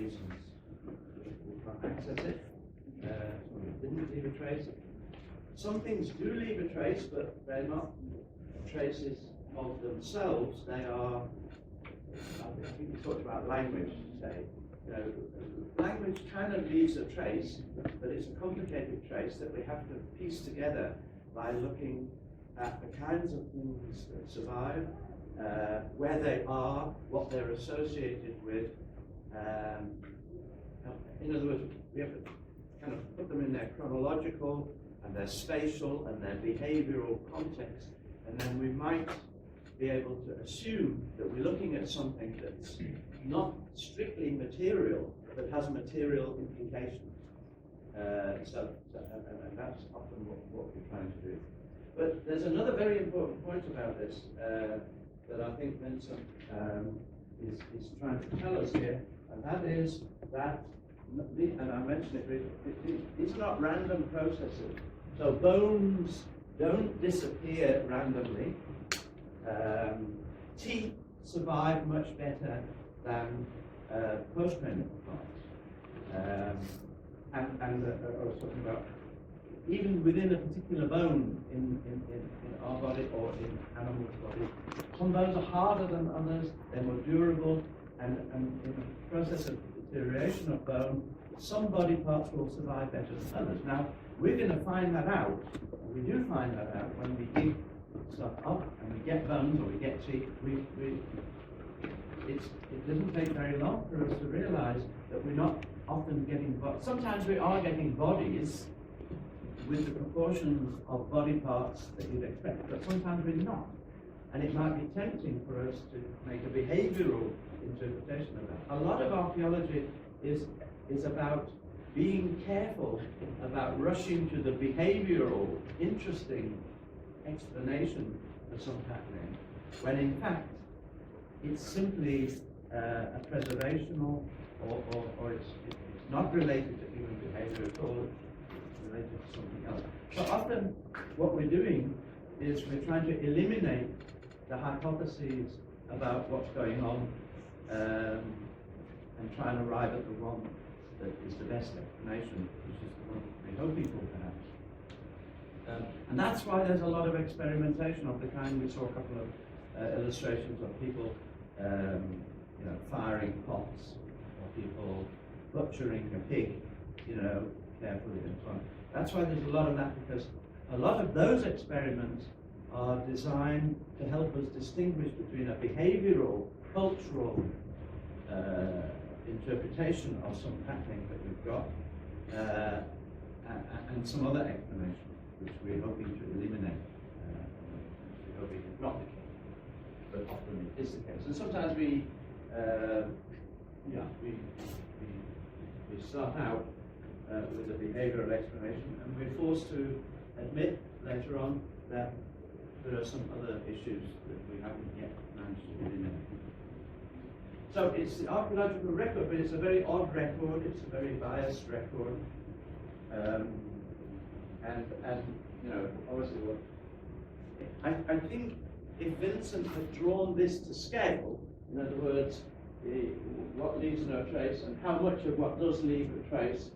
reasons we can't access it. Some didn't leave a trace. Some things do leave a trace, but they're not traces of themselves. They are, I think we talked about language today. You know, language kind of leaves a trace, but it's a complicated trace that we have to piece together by looking at the kinds of things that survive, where they are, what they're associated with. In other words, we have to kind of put them in their chronological and their spatial and their behavioral context, and then we might be able to assume that we're looking at something that's not strictly material, but has material implications. And that's often what we're trying to do. But there's another very important point about this that I think Vincent is trying to tell us here, and that is that, and I mentioned it, these are not random processes. So bones don't disappear randomly. Teeth survive much better than postcranial parts. And I was talking about even within a particular bone in our body or in animals' bodies, some bones are harder than others, they're more durable, and in the process of deterioration of bone, some body parts will survive better than others. Now, we're going to find that out, and we do find that out when we dig stuff up and we get bones or we get teeth. It doesn't take very long for us to realize that we're not often getting bodies. Sometimes we are getting bodies with the proportions of body parts that you'd expect, but sometimes we're not. And it might be tempting for us to make a behavioral interpretation of that. A lot of archaeology is about being careful about rushing to the behavioral, interesting explanation of some happening, when in fact it's simply a preservational, or it's not related to human behavior at all, it's related to something else. So often what we're doing is we're trying to eliminate the hypotheses about what's going on and try and arrive at the one that is the best explanation, which is the one we're hoping for, perhaps. And that's why there's a lot of experimentation of the kind we saw a couple of illustrations of people firing pots, or people butchering a pig, carefully and so on. That's why there's a lot of that, because a lot of those experiments are designed to help us distinguish between a behavioral, cultural interpretation of some happening that we've got and some other explanation, which we're hoping to eliminate. We're hoping it's not the case, but often it is the case. And sometimes we start out with a behavioral explanation, and we're forced to admit later on that there are some other issues that we haven't yet managed to eliminate. So it's the archaeological record, but it's a very odd record, it's a very biased record. Obviously I think if Vincent had drawn this to scale, in other words, what leaves no trace and how much of what does leave a trace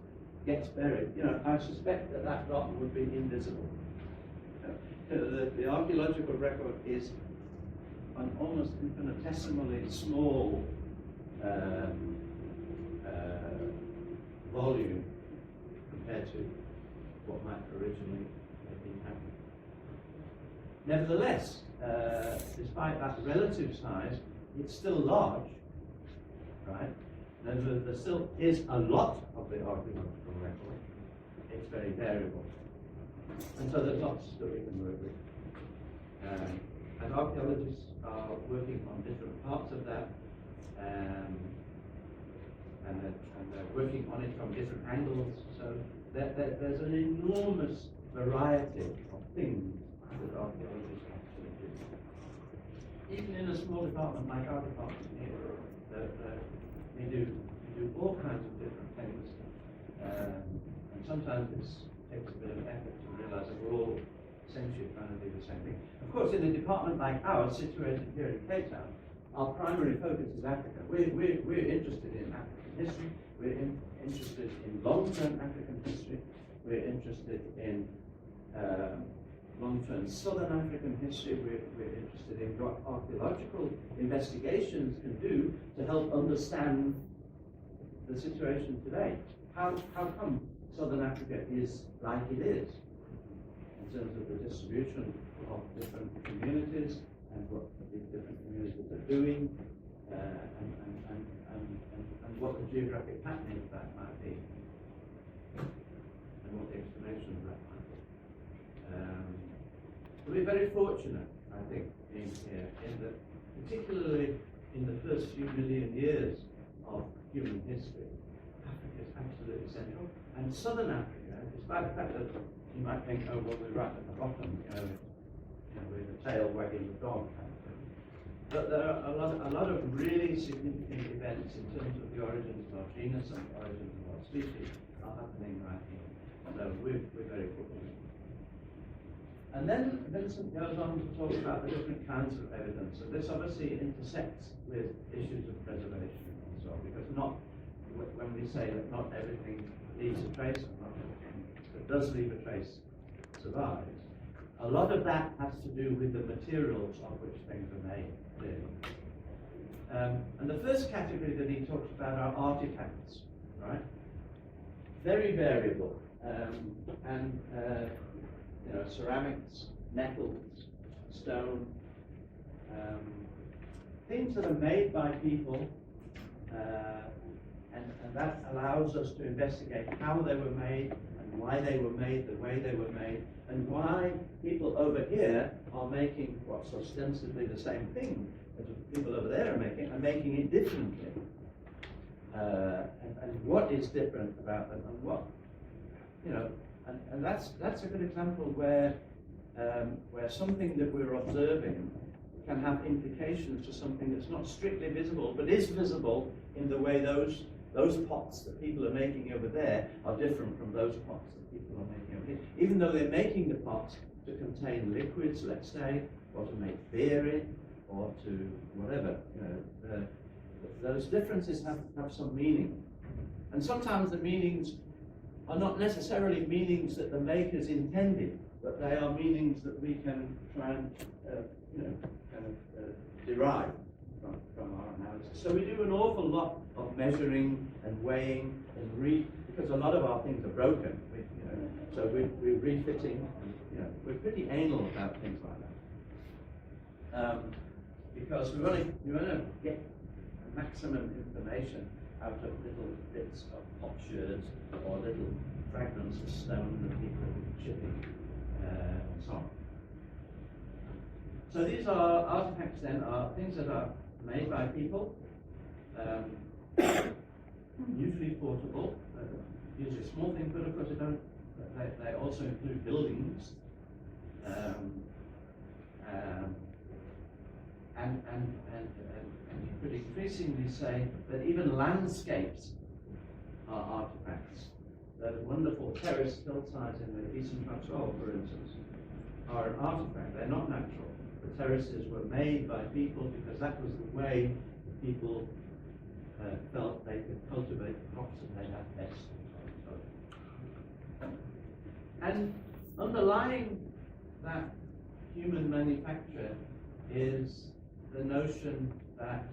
gets buried, I suspect that dot would be invisible. The archaeological record is an almost infinitesimally small volume compared to what might originally have been happening. Nevertheless, despite that relative size, it's still large, right? There still is a lot of the archaeological record. It's very variable. And so there's lots that we can work with. And archaeologists are working on different parts of that, and they're working on it from different angles. So there's an enormous variety of things that archaeologists actually do. Even in a small department like our department here, we do all kinds of different things. And sometimes it takes a bit of effort to realize that we're all essentially trying to do the same thing. Of course, in a department like ours, situated here in Cape Town, our primary focus is Africa. We're interested in African history, interested in long-term Southern African history. We're interested in what archaeological investigations can do to help understand the situation today. How come Southern Africa is like it is in terms of the distribution of different communities and what these different communities are doing, and what the geographic patterning of that might be, and what the explanation of that might be. We're very fortunate, I think, in that, particularly in the first few million years of human history, Africa is absolutely central. And Southern Africa, despite the fact that you might think, oh, well, we're right at the bottom, we're the tail wagging the dog kind of thing. But there are a lot of really significant events in terms of the origins of our genus and the origins of our species are happening right here. So we're very fortunate. And then Vincent goes on to talk about the different kinds of evidence. And this obviously intersects with issues of preservation and so on, because when we say that not everything leaves a trace, or not everything that does leave a trace survives, a lot of that has to do with the materials of which things are made, clearly. And the first category that he talks about are artifacts, right? Very variable. Ceramics, metals, stone, things that are made by people, and that allows us to investigate how they were made and why they were made the way they were made, and why people over here are making what's ostensibly the same thing as people over there are making it differently. And what is different about them, and what, and that's a good example where something that we're observing can have implications to something that's not strictly visible, but is visible in the way those pots that people are making over there are different from those pots that people are making over here. Even though they're making the pots to contain liquids, let's say, or to make beer in, or to whatever, those differences have some meaning. And sometimes the meanings are not necessarily meanings that the makers intended, but they are meanings that we can try and derive from our analysis. So we do an awful lot of measuring and weighing and because a lot of our things are broken. So we're refitting. And, we're pretty anal about things like that, because we want to get maximum information out of little bits of potsherds or little fragments of stone that people are chipping, and so on. So these are artifacts then, are things that are made by people, usually portable, usually a small thing, but of course they also include buildings, and you could increasingly say that even landscapes are artifacts. Those wonderful terraced hillsides in the Eastern Transvaal, for instance, are an artifact. They're not natural. The terraces were made by people because that was the way people felt they could cultivate the crops that they had best. And underlying that human manufacture is the notion that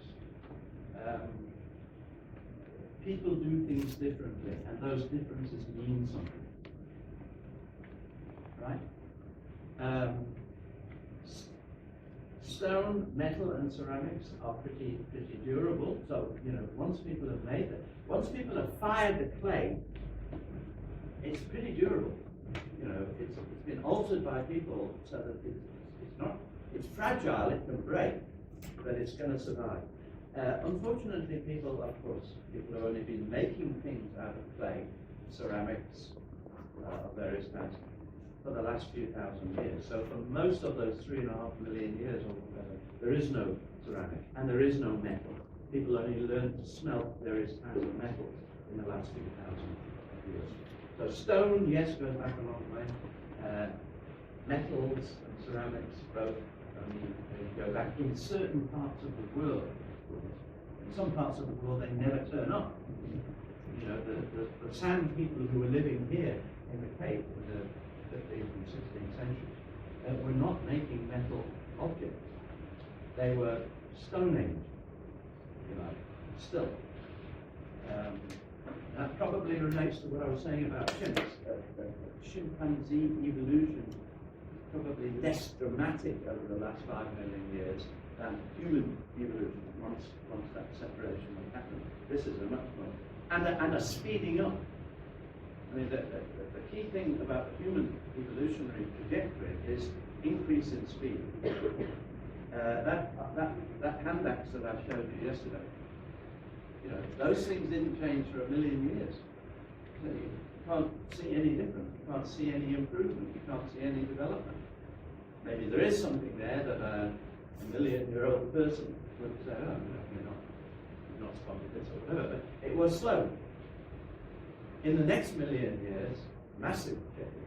people do things differently, and those differences mean something, right? Stone, metal, and ceramics are pretty durable. So once people have made it, once people have fired the clay, it's pretty durable. It's been altered by people so that it's fragile. It can break, but it's going to survive. Unfortunately, people have only been making things out of clay, ceramics of various kinds, for the last few thousand years. So for most of those 3.5 million years or whatever, there is no ceramic and there is no metal. People only learned to smelt various kinds of metals in the last few thousand years. So stone, yes, goes back a long way. Metals and ceramics both go back in certain parts of the world. In some parts of the world, they never turn up. The sand people who were living here in the Cape in the 15th and 16th centuries were not making metal objects. They were Stone Age, if you like, still. That probably relates to what I was saying about chimps. Chimpanzee evolution is probably less dramatic over the last 5 million years than human evolution once that separation had happened. This is a much more, and a speeding up. I mean, the key thing about the human evolutionary trajectory is increase in speed. That hand axe that I showed you yesterday, you know, those things didn't change for 1 million years. So you can't see any difference. You can't see any improvement. You can't see any development. Maybe there is something there that a 1-million-year-old person would say, oh, no, we're not spotted this or whatever. But it was slow. In the next 1 million years, massive,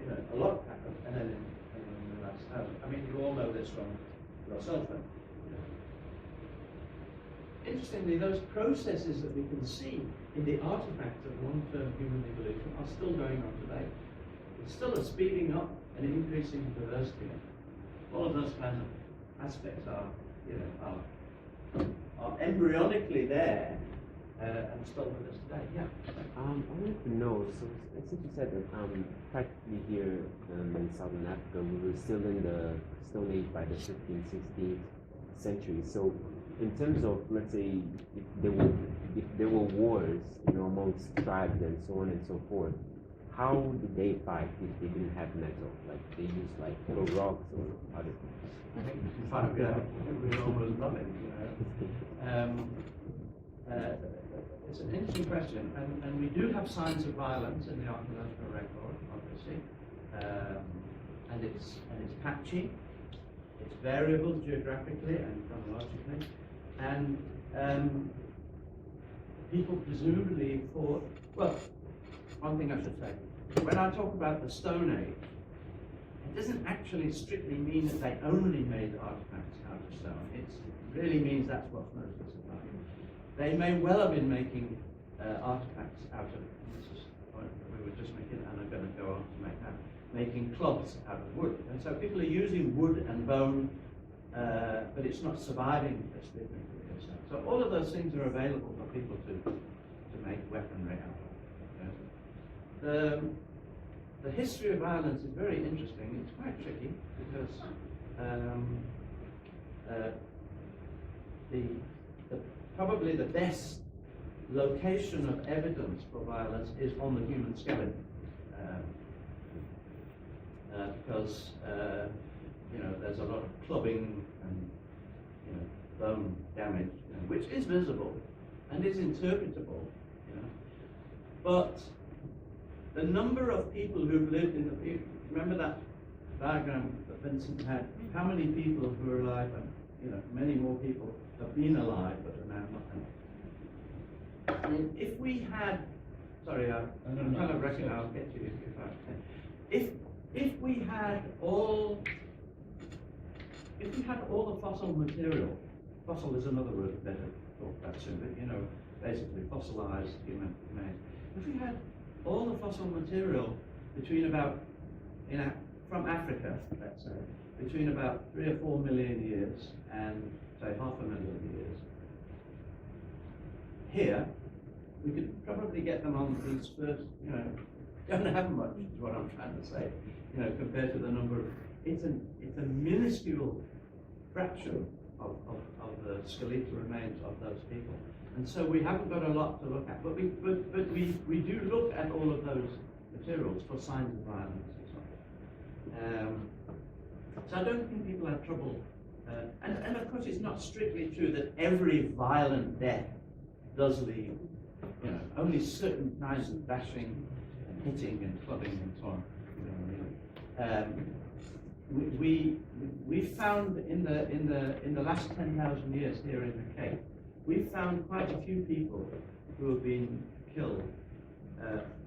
you know, a lot happened. And then in the last 1,000. I mean, you all know this from yourself. Interestingly, those processes that we can see in the artifacts of long-term human evolution are still going on today. It's still a speeding up and increasing diversity. All of those kinds of aspects are, you know, are embryonically there and still with us today. Yeah. I wanted to know. So, since you said that practically here in Southern Africa, we were still in the Stone Age by the 15th, 16th century. So, in terms of, let's say, if there were wars, you know, amongst tribes and so on and so forth, how did they fight if they didn't have metal? Like they used like rocks or other things? We almost love it. It's an interesting question, and we do have signs of violence in the archaeological record, obviously, and it's patchy. It's variable geographically and chronologically, and people presumably thought, well, one thing I should say, when I talk about the Stone Age, it doesn't actually strictly mean that they only made artifacts out of stone. It really means that's what's most visible. They may well have been making artifacts out of, this is the point that we were just making, and I'm going to go on to make that, making clubs out of wood. And so people are using wood and bone, but it's not surviving as frequently. So all of those things are available for people to make weaponry out of. The history of violence is very interesting. It's quite tricky because probably the best location of evidence for violence is on the human skeleton. Because you know, there's a lot of clubbing and, you know, bone damage, you know, which is visible and is interpretable, you know. But the number of people who've lived in the, remember that diagram that Vincent had, how many people who are alive, and, you know, many more people have been alive but are now not. I mean, if we had, sorry, I'm trying to reckon, I'll get to you if I can. If we had all the fossil material, fossil is another word of better talk about soon, but, you know, basically fossilized human remains. If we had all the fossil material between about, you know, from Africa, let's say, between about 3 or 4 million years and say 500,000 years, here we could probably get them on these first, you know, don't have much is what I'm trying to say, you know, compared to the number of, it's a minuscule fraction of the skeletal remains of those people. And so we haven't got a lot to look at, but we do look at all of those materials for signs of violence and so on. So I don't think people have trouble, and of course it's not strictly true that every violent death does leave, you know, only certain kinds of bashing and hitting and clubbing and so on. We found in the last 10,000 years here in the Cape, we found quite a few people who have been killed,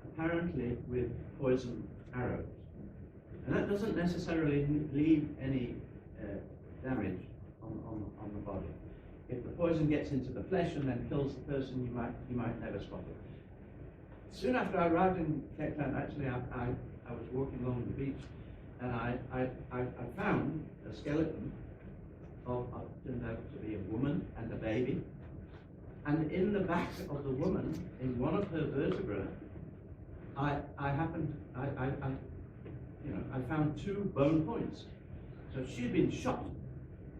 apparently with poisoned arrows, and that doesn't necessarily leave any damage on the body. If the poison gets into the flesh and then kills the person, you might never spot it. Soon after I arrived in Cape Town, actually, I I was walking along the beach, and I found a skeleton of turned out to be a woman and a baby. And in the back of the woman, in one of her vertebrae, I found two bone points. So she'd been shot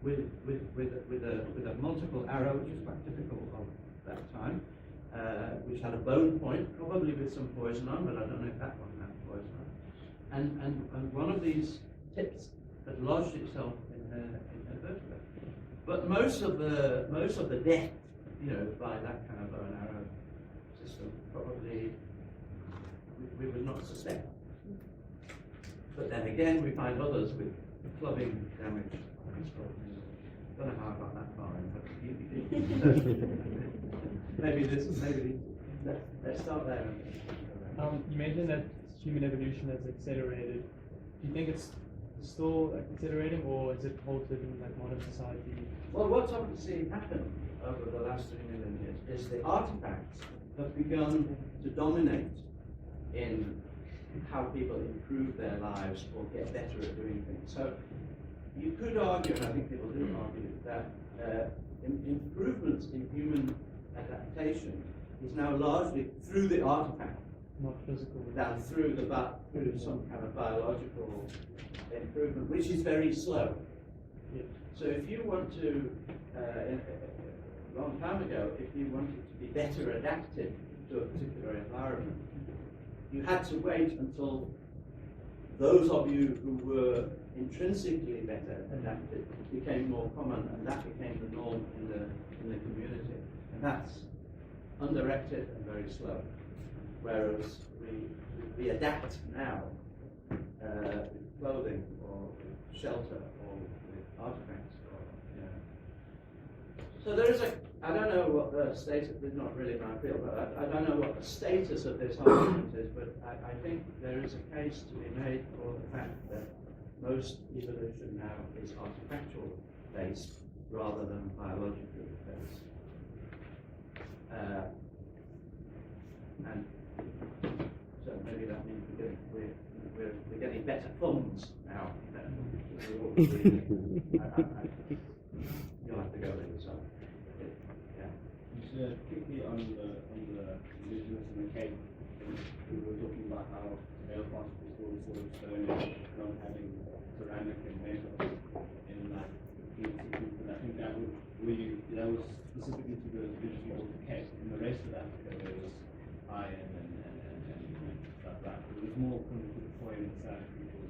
with a multiple arrow, which is quite typical of that time, which had a bone point, probably with some poison on, but I don't know if that one had poison on. And one of these tips had lodged itself in her vertebra. But most of the death, by that kind of bow and arrow system, probably we would not suspect. But then again, we find others with clubbing damage. I don't know how I got that far in, but let's start there. You mentioned that human evolution has accelerated. Do you think it's still accelerating, or is it halted in like modern society? Well, what's obviously happened over the last 3 million years is the artifacts have begun to dominate in how people improve their lives or get better at doing things. So you could argue, and I think people do argue, that improvements in human adaptation is now largely through the artifact, not physical, than through some kind of biological improvement, which is very slow. Yeah. So if you want to, a long time ago, if you wanted to be better adapted to a particular environment, you had to wait until those of you who were intrinsically better adapted became more common, and that became the norm in the community. And that's undirected and very slow. Whereas we adapt now with clothing or with shelter or with artifacts. So there is I don't know what the status, it's not really my field, but I don't know what the status of this argument is, but I think there is a case to be made for the fact that most evolution now is artifactual based rather than biologically based. And so maybe that means we're getting better thumbs now. You'll have to go there yourself. Quickly on the indigenous and the Cape, we were talking about how male particles were sort of stone and not having ceramic and metal in like 1560s, but I think that was specifically to the indigenous of the Cape. In the rest of Africa there was iron and stuff like that. It was more coming to the point in South people.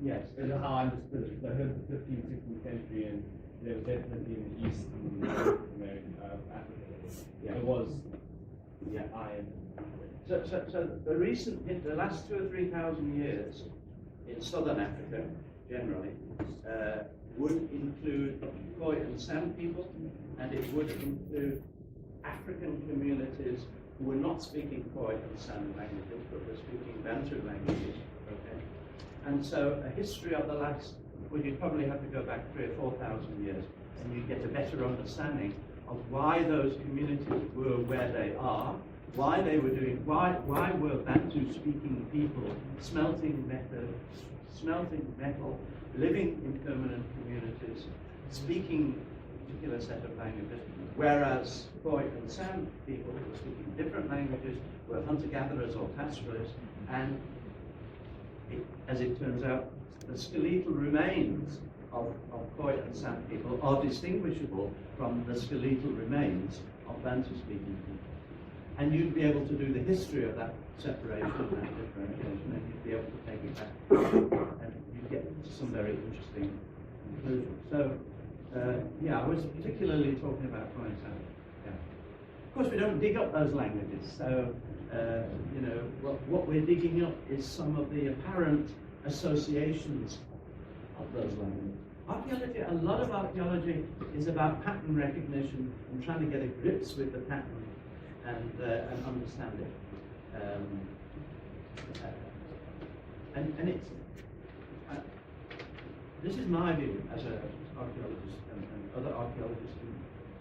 Yes. That's how I understood it. I heard the 15th, 16th century, and there was definitely in the East and North America, Africa. Yeah. There was iron. So the last 2,000 or 3,000 years in southern Africa, generally, would include Khoi and San people, and it would include African communities who were not speaking Khoi and San languages, but were speaking Bantu languages. Okay, and so a history of the last, well, you'd probably have to go back 3,000 or 4,000 years, and you get a better understanding of why those communities were where they are, why they were doing, why were Bantu-speaking people smelting metal, living in permanent communities, speaking a particular set of languages, whereas Khoi and San people were speaking different languages, were hunter-gatherers or pastoralists, and as it turns out, the skeletal remains of Khoi and San people are distinguishable from the skeletal remains of Bantu-speaking people. And you'd be able to do the history of that separation and that differentiation, and you'd be able to take it back, and you'd get some very interesting conclusions. So, I was particularly talking about Khoi and San. Yeah. Of course, we don't dig up those languages, so what we're digging up is some of the apparent associations of those languages. Archaeology, a lot of archaeology is about pattern recognition and trying to get a grips with the pattern and understand it. And it's this is my view as an archaeologist and other archaeologists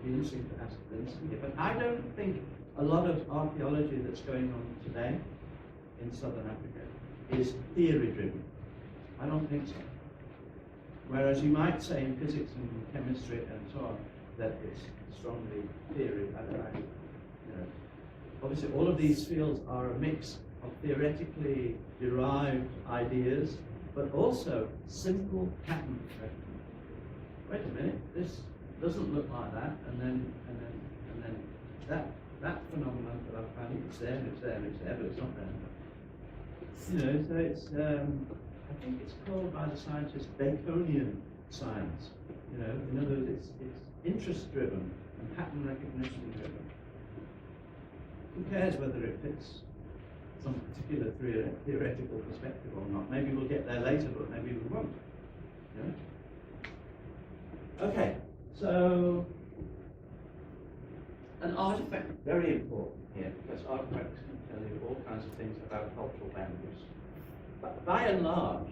who instinct to ask this. But I don't think a lot of archaeology that's going on today in southern Africa is theory driven. I don't think so. Whereas you might say in physics and chemistry and so on that it's strongly theory. Obviously, all of these fields are a mix of theoretically derived ideas, but also simple pattern recognition. Wait a minute, this doesn't look like that, and then that phenomenon that I found, it's there, but it's not there. So it's I think it's called by the scientists Baconian science. In other words, it's interest driven and pattern recognition driven. Who cares whether it fits some particular theoretical perspective or not? Maybe we'll get there later, but maybe we won't. Okay, so an artifact, very important here, because artifacts can tell you all kinds of things about cultural boundaries. But by and large,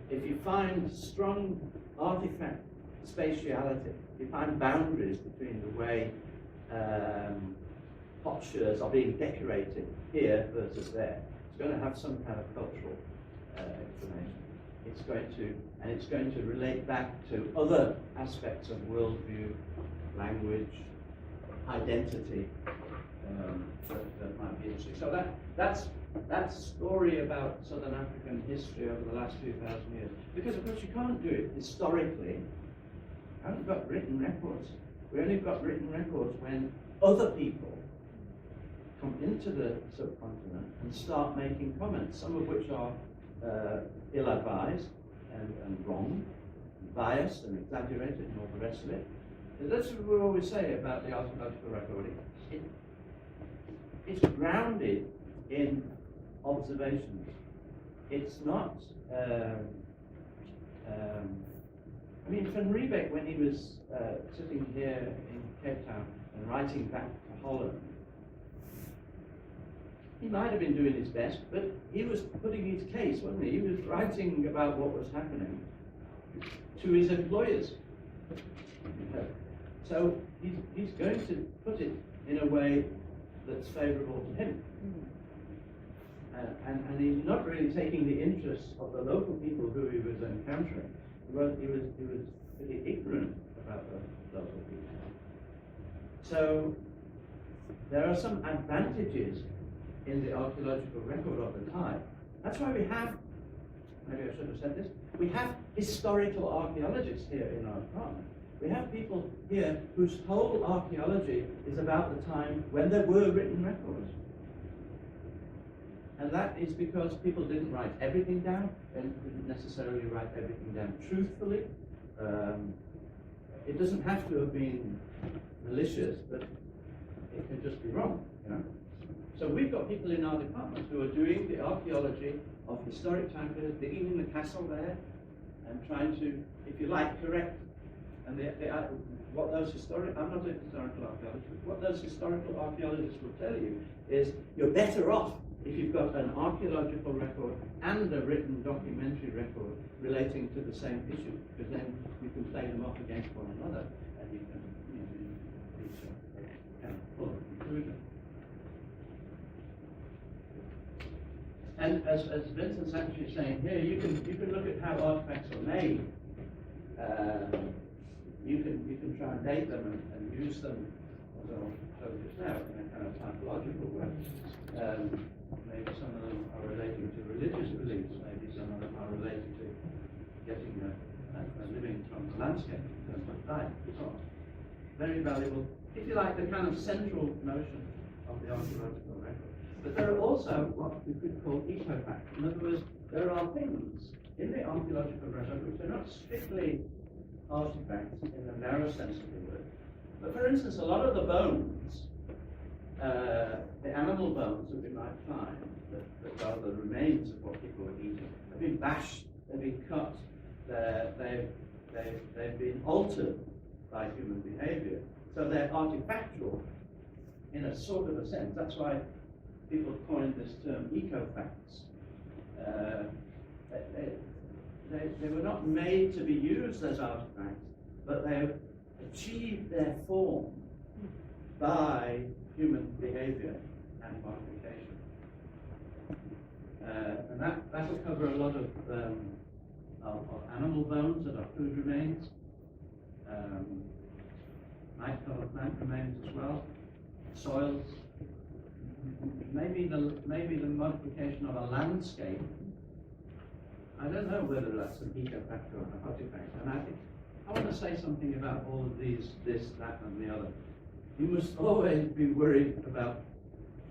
if you find strong artifact spatiality, you find boundaries between the way potsherds are being decorated here versus there, it's going to have some kind of cultural explanation. It's going to relate back to other aspects of worldview, language, identity that might be interesting. So that's story about Southern African history over the last few thousand years. Because of course you can't do it historically. We haven't got written records. We only got written records when other people come into the subcontinent and start making comments, some of which are ill-advised and wrong, and biased and exaggerated and all the rest of it. And that's what we always say about the archaeological record. It's grounded in observations. It's not. Van Riebeck, when he was sitting here in Cape Town and writing back to Holland, he might have been doing his best, but he was putting his case, wasn't he? He was writing about what was happening to his employers. So he's going to put it in a way that's favourable to him. And he's not really taking the interests of the local people who he was encountering. He was pretty ignorant about the local people. So there are some advantages in the archaeological record of the time. That's why we have, maybe I should have said this, we have historical archaeologists here in our department. We have people here whose whole archaeology is about the time when there were written records. And that is because people didn't write everything down, and didn't necessarily write everything down truthfully. It doesn't have to have been malicious, but it can just be wrong, So we've got people in our department who are doing the archaeology of historic time periods, digging in the castle there, and trying to, if you like, correct. And what those I'm not a historical archaeologist, but what those historical archaeologists will tell you is you're better off if you've got an archaeological record and a written documentary record relating to the same issue, because then you can play them off against one another, and you can reach a kind of full conclusion. And as Vincent's actually saying here, you can look at how artifacts are made. You can try and date them and use them, as I'll show just now, in a kind of typological way. Maybe some of them are relating to religious beliefs. Maybe some of them are related to getting a living from the landscape in terms of diet and so on. Very valuable, if you like, the kind of central notion of the archaeological record. But there are also what we could call ecofacts. In other words, there are things in the archaeological record which are not strictly artifacts in the narrow sense of the word. But for instance, a lot of the bones, the animal bones that we might find, that are the remains of what people were eating, have been bashed, they've been cut, they've been altered by human behavior. So they're artifactual in a sort of a sense. That's why people coined this term ecofacts. They were not made to be used as artifacts, but they have achieved their form by human behavior and modification. And that'll cover a lot of animal bones that are food remains, might cover plant remains as well, soils, maybe the modification of a landscape. I don't know whether that's an ecofactor or an artifact, and I want to say something about all of these, this, that, and the other. You must always be worried about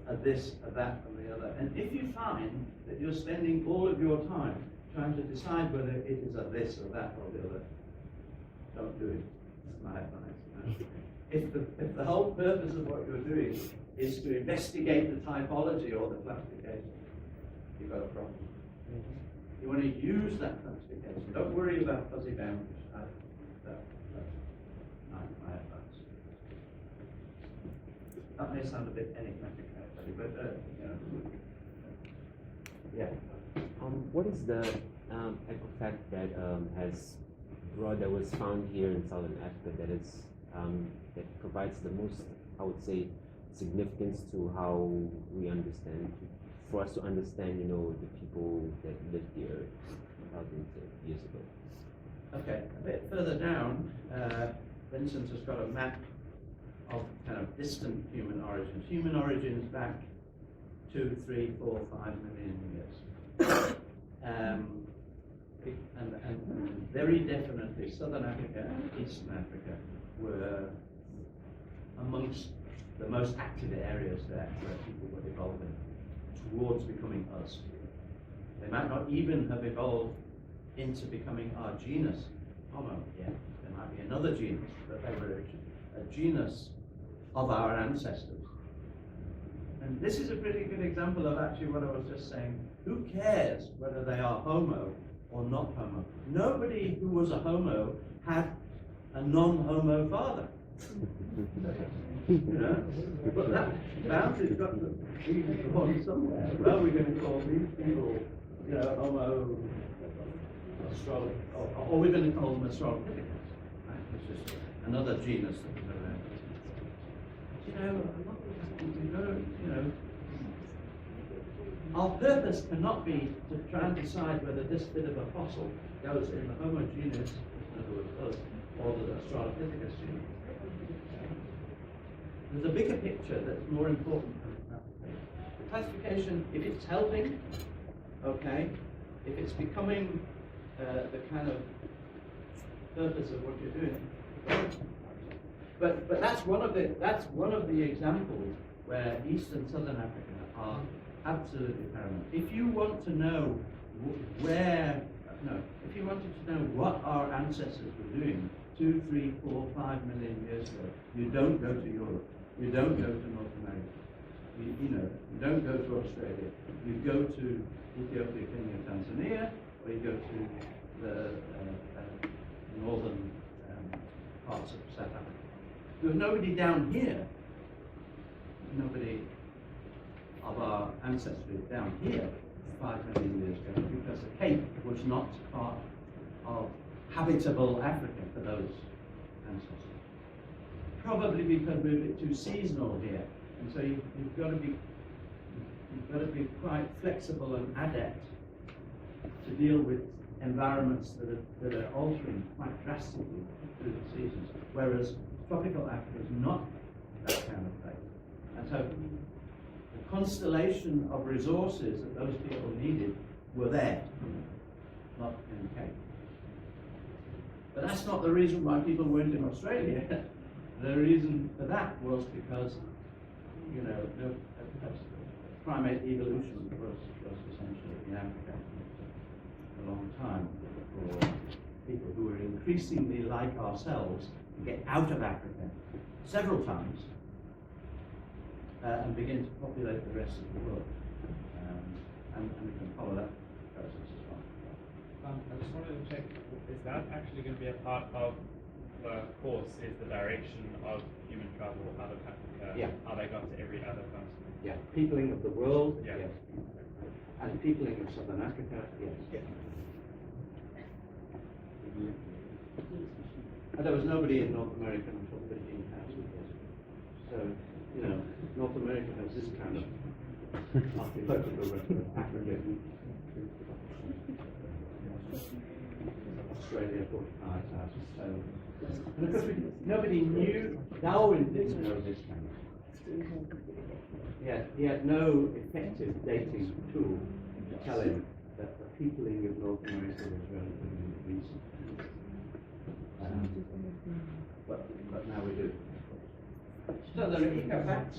a this, a that, and the other. And if you find that you're spending all of your time trying to decide whether it is a this or that or the other, don't do it. That's my advice. If the whole purpose of what you're doing is to investigate the typology or the classification, you've got a problem. You want to use that classification. Don't worry about fuzzy boundaries. That's my advice. That may sound a bit enigmatic, actually, but you know. Yeah. What is the ecofact that that was found here in Southern Africa that provides the most, I would say, significance to how we understand, for us to understand, the people that lived here thousands of years ago? Okay, a bit further down, Vincent has got a map of kind of distant human origins. Human origins back 2, 3, 4, 5 million years. And very definitely Southern Africa and Eastern Africa were amongst the most active areas there where people were evolving towards becoming us. They might not even have evolved into becoming our genus, Homo, yet. There might be another genus, but they were a genus of our ancestors. And this is a pretty good example of actually what I was just saying. Who cares whether they are Homo or not Homo? Nobody who was a Homo had a non-Homo father. But that boundary's got to be drawn somewhere. Well, we're going to call these people, Homo Australopithecus, or we're going to call them Australopithecus, right? Which is another genus that was around. Our purpose cannot be to try and decide whether this bit of a fossil goes in the Homo genus, in other words, us, or the Australopithecus genus. There's a bigger picture that's more important than the classification. If it's helping, okay. If it's becoming the kind of purpose of what you're doing, but that's one of the examples where East and Southern Africa are absolutely paramount. If you want to know if you wanted to know what our ancestors were doing 2, 3, 4, 5 million years ago, you don't go to Europe. You don't go to North America. You don't go to Australia. You go to Ethiopia, Kenya, Tanzania, or you go to the northern parts of South Africa. There was nobody down here, nobody of our ancestry down here 5 million years ago, because the Cape was not part of habitable Africa for those ancestors. Probably because we're a bit too seasonal here, and so you've got to be quite flexible and adept to deal with environments that are altering quite drastically through the seasons. Whereas tropical Africa is not that kind of place, and so the constellation of resources that those people needed were there, not in the Cape. But that's not the reason why people weren't in Australia. The reason for that was because, primate evolution was essentially in Africa for a long time for people who were increasingly like ourselves to get out of Africa several times and begin to populate the rest of the world. And we can follow that process as well. I just wanted to check, is that actually going to be a part of the course, is the direction of human travel out of Africa, Yeah. how they got to every other continent? Yeah, peopling of the world, Yeah. yes. And peopling of Southern Africa, yes. Yeah. And there was nobody in North America until 15,000 years ago. So, North America has this kind of population. Africa, Australia, 45,000. So, and of course, nobody knew. Darwin didn't know this kind of thing. He had no effective dating tool to tell him that the peopling of North America was relatively recent. But now we do. So there are Ecofacts.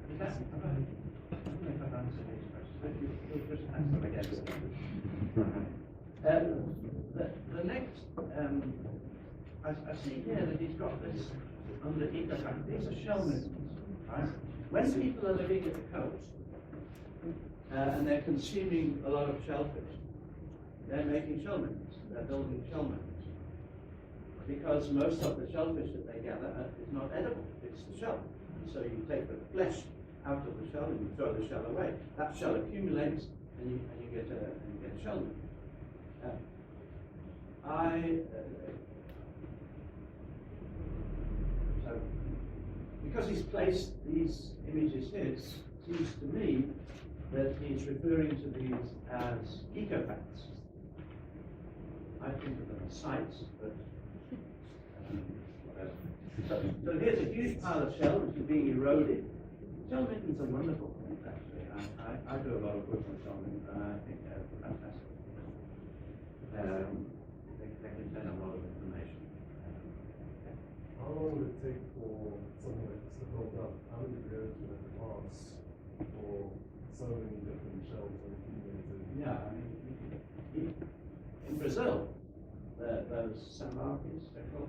Is that, I don't know if I've answered these questions. You'll just answer them again. The next, I see here that he's got this under Ecofact. These are shell movements, right? When people are living at the coast and they're consuming a lot of shellfish, they're making shell movements. They're building shell movements. Because most of the shellfish that they gather is not edible, it's the shell. So you take the flesh out of the shell and you throw the shell away. That shell accumulates and you get a shell. So because he's placed these images here, it seems to me that he's referring to these as ecofacts. I think of them as sites, but so here's a huge pile of shell which is being eroded. Shell mittens are wonderful things, actually. I do a lot of work on shell mittens, and I think they're fantastic. They contain a lot of information. How long would it take for something like this to build up? How would you go to an advance for so many different shells and accumulated? Yeah, I mean, in Brazil, those sambarcas, they're called,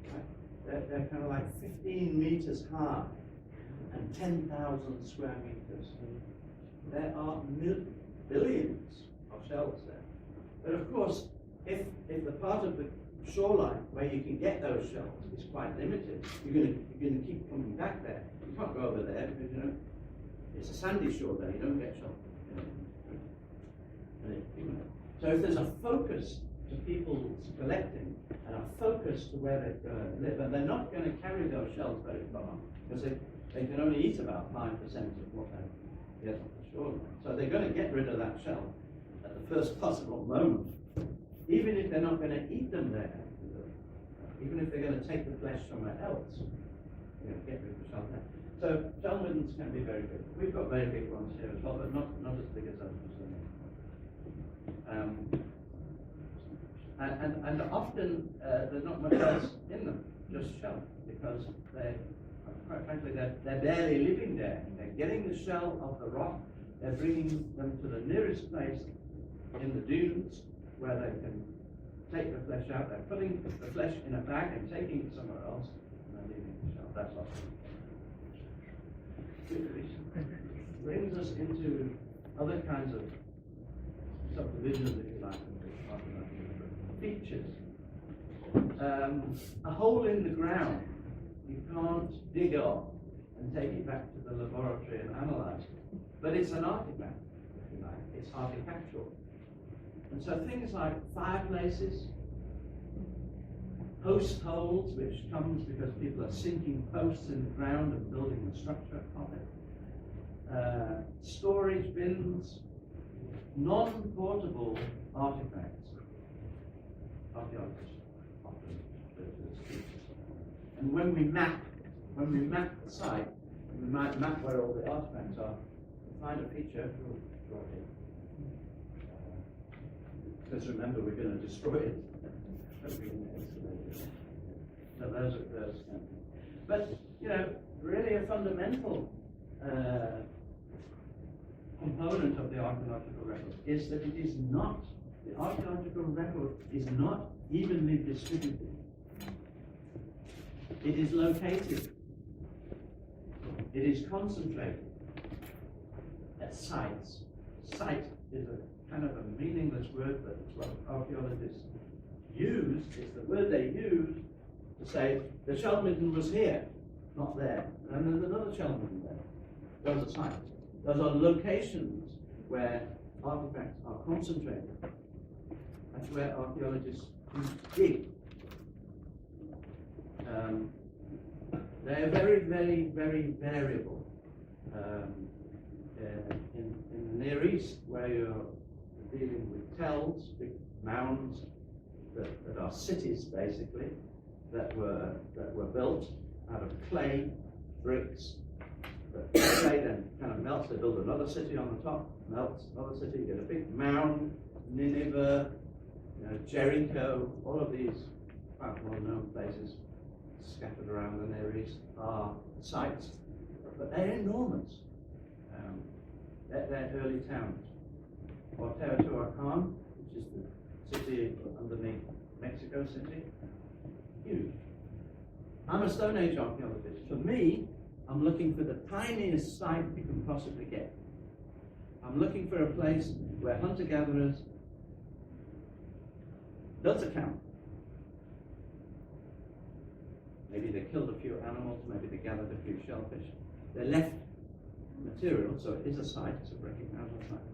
right? They're kind of like 15 meters high and 10,000 square meters. There are billions of shells there. But of course, if the part of the shoreline where you can get those shells is quite limited, you're going to keep coming back there. You can't go over there because it's a sandy shore there. You don't get shells. So if there's a focus to people's collecting and a focus to where they're going to live, and they're not going to carry those shells very far because they can only eat about 5% of what they get off the shoreline. So they're going to get rid of that shell at the first possible moment, even if they're not going to eat them there, even if they're going to take the flesh somewhere else, they're going to get rid of the shell there. So shell mittens can be very big. We've got very big ones here as well, but not as big as those. And often there's not much else in them, just shell, because quite frankly, they're barely living there. They're getting the shell of the rock, they're bringing them to the nearest place in the dunes where they can take the flesh out. They're putting the flesh in a bag and taking it somewhere else, and they're leaving the shell. That's all. Which brings us into other kinds of subdivisions, if you like, features. A hole in the ground, you can't dig up and take it back to the laboratory and analyze it. But it's an artifact, if you like. It's artifactual. And so things like fireplaces, post holes, which comes because people are sinking posts in the ground and building the structure of it. Storage bins, non-portable artifacts. Archaeologists often refer to as features. And when we map the site, we might map where all the artifacts are, find a feature, we'll draw it in. Because remember, we're going to destroy it. So those are those. But really a fundamental component of the archaeological record is that it is not, the archaeological record is not evenly distributed. It is located. It is concentrated at sites. Site is a kind of a meaningless word, but it's what archaeologists use. It's the word they use to say the shell mitten was here, not there. And there's another shell mitten there. Those are sites. Those are locations where artifacts are concentrated. That's where archaeologists dig. They are very, very, very variable. in the Near East, where you're dealing with tells, big mounds that are cities basically, that were built out of clay bricks. The clay then kind of melts. They build another city on the top, melts another city. You get a big mound. Nineveh, Jericho, all of these quite well-known places scattered around the Near East are sites, but they're enormous. They're early towns. Or Teotihuacan, which is the city underneath Mexico City, huge. I'm a Stone Age archaeologist. For me, I'm looking for the tiniest site you can possibly get. I'm looking for a place where hunter-gatherers built a camp. Maybe they killed a few animals, maybe they gathered a few shellfish. They left material, so it is a site, it's a recognizable site.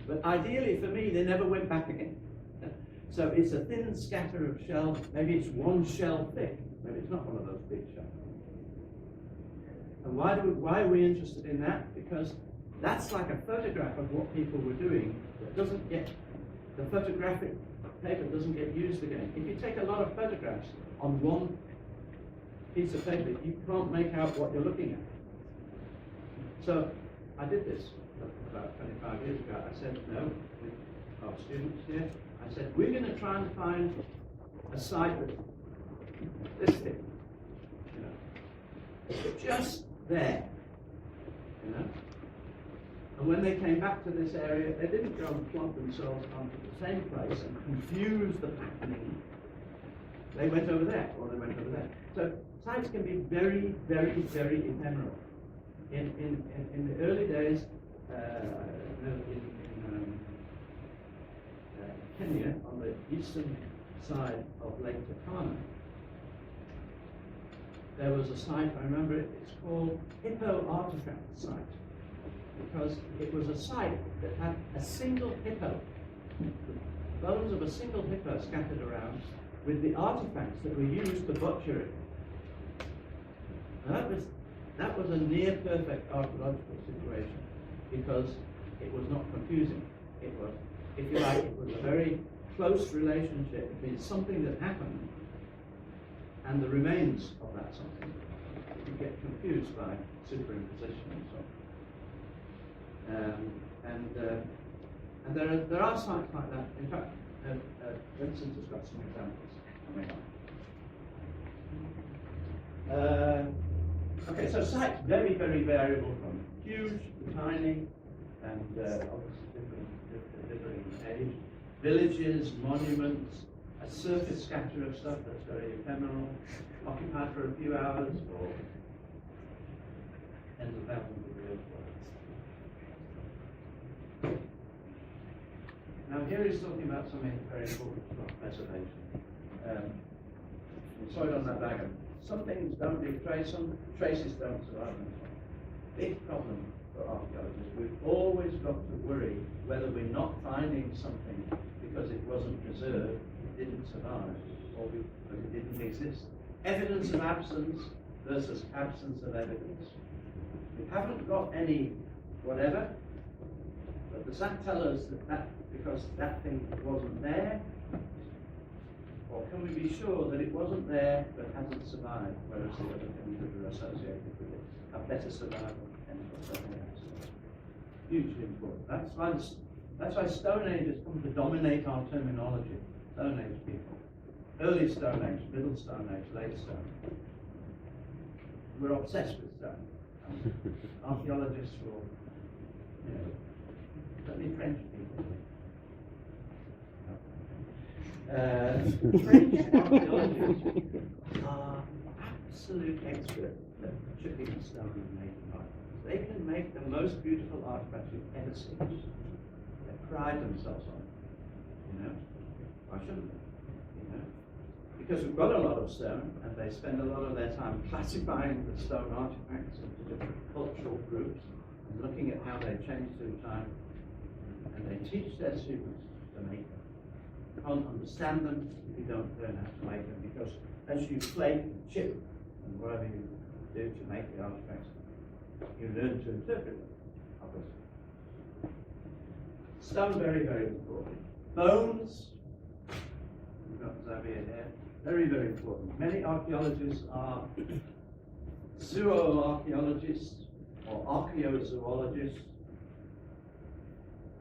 But ideally for me, they never went back again. So it's a thin scatter of shells, maybe it's one shell thick, maybe it's not one of those big shells. And why are we interested in that? Because that's like a photograph of what people were doing that doesn't get, the photographic paper doesn't get used again. If you take a lot of photographs on one piece of paper, you can't make out what you're looking at. So I did this about 25 years ago. I said, no, with our students here, I said, we're going to try and find a site that's this thick, just there, And when they came back to this area, they didn't go and plonk themselves onto the same place and confuse the patterning. They went over there, or they went over there. So sites can be very, very, very ephemeral. In the early days, in Kenya, on the eastern side of Lake Turkana, there was a site, I remember it, it's called Hippo Artifact Site, because it was a site that had a single hippo, the bones of a single hippo scattered around, with the artifacts that were used to butcher it. Now that was a near perfect archaeological situation, because it was not confusing. It was, if you like, it was a very close relationship between something that happened and the remains of that something. You get confused by superimposition and so on. And there are sites like that. In fact, Vincent has got some examples coming on. Okay, so sites very, very variable from huge to tiny, and obviously differing age. Villages, monuments, a surface scatter of stuff that's very ephemeral, occupied for a few hours or tens of thousands of years. Now here he's talking about something very important for preservation. We saw it on that diagram. Some things don't leave trace, some traces don't survive. Big problem for archaeologists. We've always got to worry whether we're not finding something because it wasn't preserved, it didn't survive, or because it didn't exist. Evidence of absence versus absence of evidence. We haven't got any whatever, but does that tell us that because that thing wasn't there? Or can we be sure that it wasn't there but hasn't survived, whereas the other things that are associated with it have better survival potential than else? Hugely important. That's why Stone Age has come to dominate our terminology. Stone Age people. Early Stone Age, Middle Stone Age, Late Stone Age. We're obsessed with stone. Archaeologists will, certainly French people. French archaeologists are absolute experts at chipping stone and making artifacts. They can make the most beautiful artifacts you've ever seen. They pride themselves on it. Why shouldn't they? Because we've got a lot of stone, and they spend a lot of their time classifying the stone artifacts into different cultural groups and looking at how they change through time. And they teach their students to make them. You can't understand them if you don't learn how to make them, because as you plate and chip and whatever you do to make the artifacts, You learn to interpret them, obviously. Stone, very, very important. Bones, we've got Xavier here, very, very important. Many archaeologists are zooarchaeologists or archaeozoologists.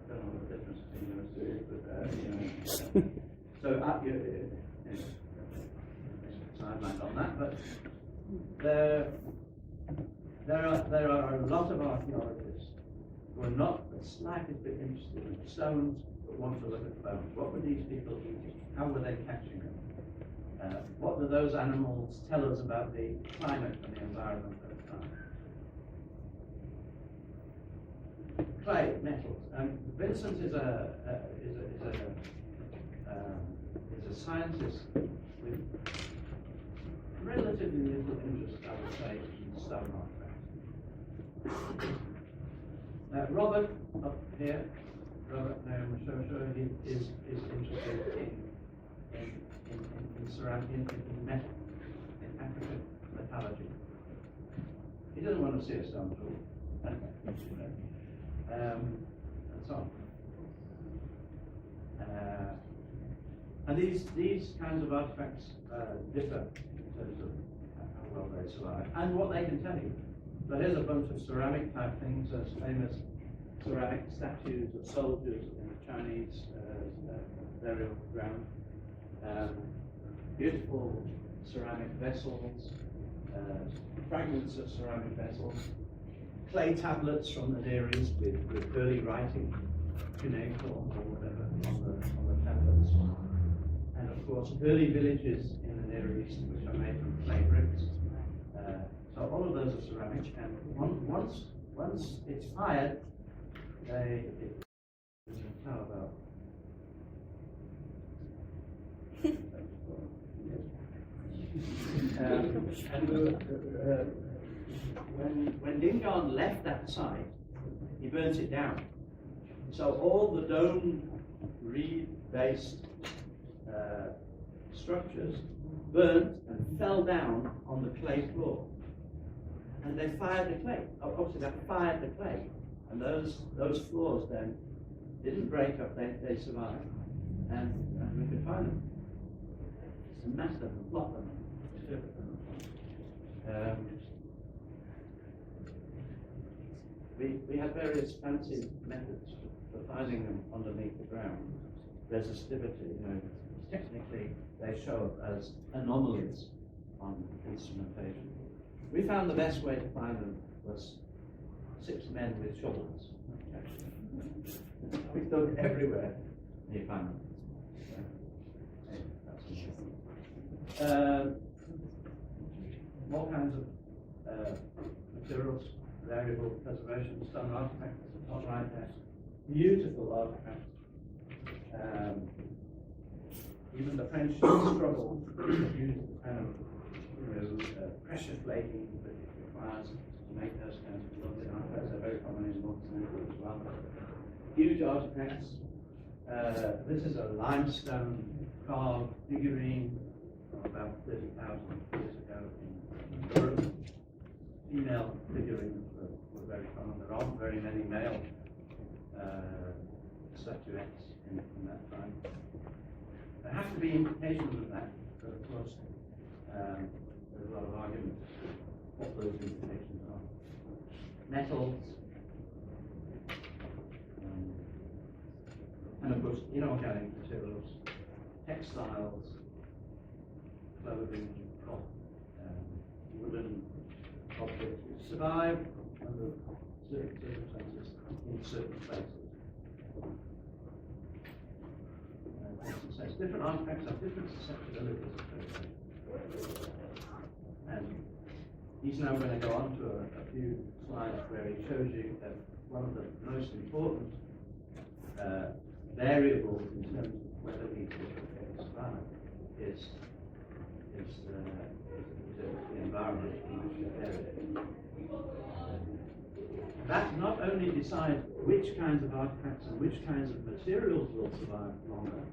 I don't know what the difference between those two is, but so sidelined on that, but there are a lot of archaeologists who are not the slightest bit interested in stones, but want to look at bones. What were these people eating? How were they catching them? What do those animals tell us about the climate and the environment at the time? Clay, metals. Vincent is a scientist with relatively little interest, I would say, in stone artifacts. Robert up here, Robert Naomi-Shosho, he is interested in ceramic, in metal, in African metallurgy. He doesn't want to see a stone tool, and so on. And these kinds of artifacts differ in terms of how well they survive and what they can tell you. So here's a bunch of ceramic type things, famous ceramic statues of soldiers in the Chinese burial ground. Beautiful ceramic vessels, fragments of ceramic vessels, clay tablets from the Near East with early writing, cuneiform or whatever on the tablets, and of course early villages in the Near East which are made from clay bricks. So all of those are ceramic, and once it's fired, how about? When Dingaan left that site, he burnt it down. So all the dome reed-based structures burnt and fell down on the clay floor. And they fired the clay. Obviously, that fired the clay. And those floors then didn't break up, they survived. And we could find them. Just amass them and plot them and interpret them. We have various fancy methods for finding them underneath the ground. Resistivity, technically they show up as anomalies on instrumentation. We found the best way to find them was 6 men with shovels. We dug everywhere and you found them. All kinds of materials, variable preservation, stone artifacts, not right there. Beautiful artifacts. Even the French struggle to use the kind of pressure plating that it requires to make those kinds of lovely artifacts. They're very common in North America as well. Huge artifacts. This is a limestone carved figurine from about 30,000 years ago in Europe. Female figurines were very common. There aren't very many male statuettes in that time. There have to be implications of that, but of course there's a lot of argument as to what those implications are. Metals, and of course inorganic materials, textiles, clothing, cloth, wooden objects which survive under certain circumstances in certain places. Different artifacts have different susceptibilities. And he's now going to go on to a few slides where he shows you that one of the most important variables in terms of whether these things survive is the environment in which they're buried. That not only decides which kinds of artifacts and which kinds of materials will survive longer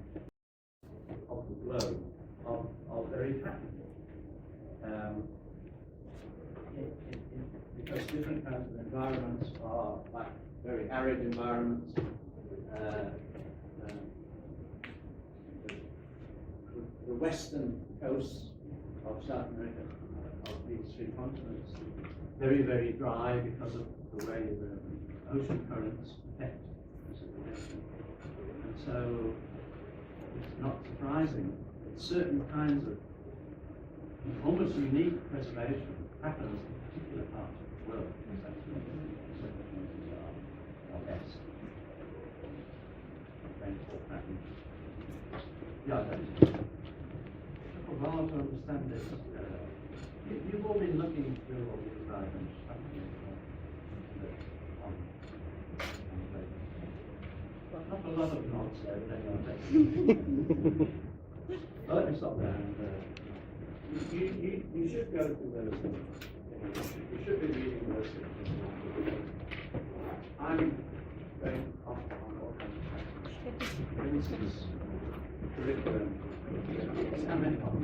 of the globe are very practical. because different kinds of environments are like very arid environments. The western coast of South America, of these three continents, very, very dry because of the way the ocean currents affect precipitation. And so it's not surprising that certain kinds of almost unique preservation happens in particular parts of the world. Or less. Rainfall patterns. Yeah, that took a while to understand this. You've all been looking through all these diagrams, haven't you? Not a lot of nods there, but well, let me stop there. You should go to those. You should be reading those. I'm going off on all kinds of factors. For instance, curriculum. It's coming on.